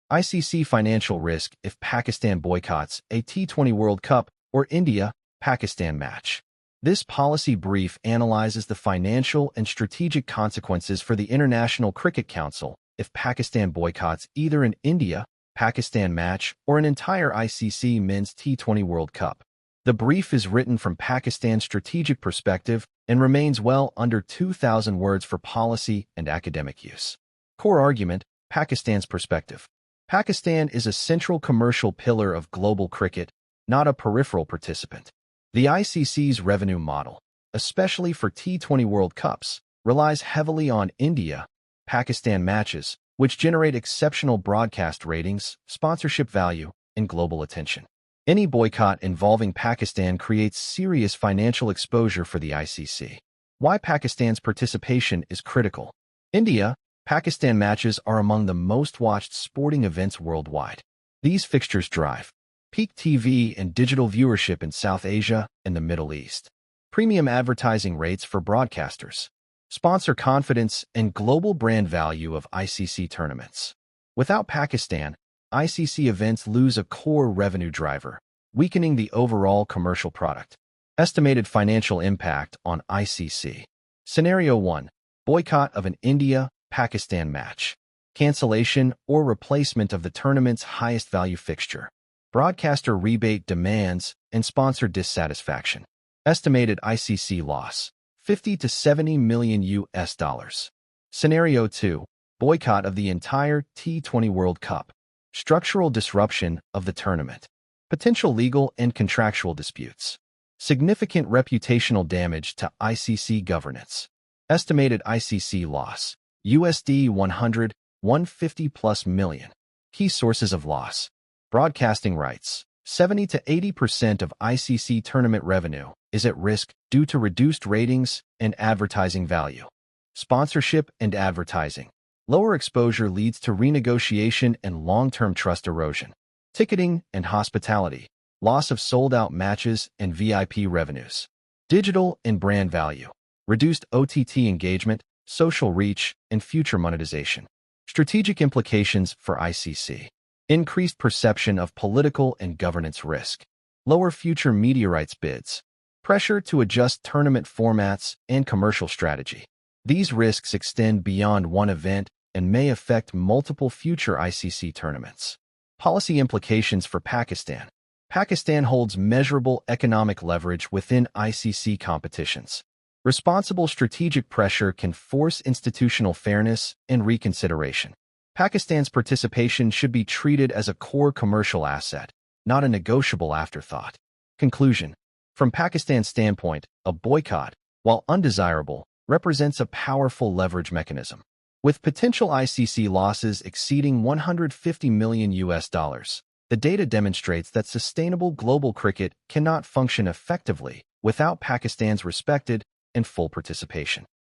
ICC financial risk if Pakistan boycotts a T20 World Cup or India-Pakistan match. This policy brief analyzes the financial and strategic consequences for the International Cricket Council if Pakistan boycotts either an India-Pakistan match or an entire ICC Men's T20 World Cup. The brief is written from Pakistan's strategic perspective and remains well under 2,000 words for policy and academic use. Core argument: Pakistan's perspective. Pakistan is a central commercial pillar of global cricket, not a peripheral participant. The ICC's revenue model, especially for T20 World Cups, relies heavily on India-Pakistan matches, which generate exceptional broadcast ratings, sponsorship value, and global attention. Any boycott involving Pakistan creates serious financial exposure for the ICC. Why Pakistan's participation is critical. India-Pakistan matches are among the most watched sporting events worldwide. These fixtures drive peak TV and digital viewership in South Asia and the Middle East. Premium advertising rates for broadcasters. Sponsor confidence and global brand value of ICC tournaments. Without Pakistan, ICC events lose a core revenue driver, weakening the overall commercial product. Estimated financial impact on ICC. Scenario 1. Boycott of an India-Pakistan match. Cancellation or replacement of the tournament's highest value fixture. Broadcaster rebate demands and sponsor dissatisfaction. Estimated ICC loss: $50 to $70 million. Scenario 2. Boycott of the entire T20 World Cup. Structural disruption of the tournament. Potential legal and contractual disputes. Significant reputational damage to ICC governance. Estimated ICC loss: USD 100, 150 plus million. Key sources of loss. Broadcasting rights. 70 to 80% of ICC tournament revenue is at risk due to reduced ratings and advertising value. Sponsorship and advertising. Lower exposure leads to renegotiation and long-term trust erosion. Ticketing and hospitality. Loss of sold-out matches and VIP revenues. Digital and brand value. Reduced OTT engagement, social reach, and future monetization. Strategic implications for ICC. Increased perception of political and governance risk. Lower future media rights bids. Pressure to adjust tournament formats and commercial strategy. These risks extend beyond one event and may affect multiple future ICC tournaments. Policy implications for Pakistan. Pakistan holds measurable economic leverage within ICC competitions. Responsible strategic pressure can force institutional fairness and reconsideration. Pakistan's participation should be treated as a core commercial asset, not a negotiable afterthought. Conclusion. From Pakistan's standpoint, a boycott, while undesirable, represents a powerful leverage mechanism. With potential ICC losses exceeding $150 million, the data demonstrates that sustainable global cricket cannot function effectively without Pakistan's respected and full participation.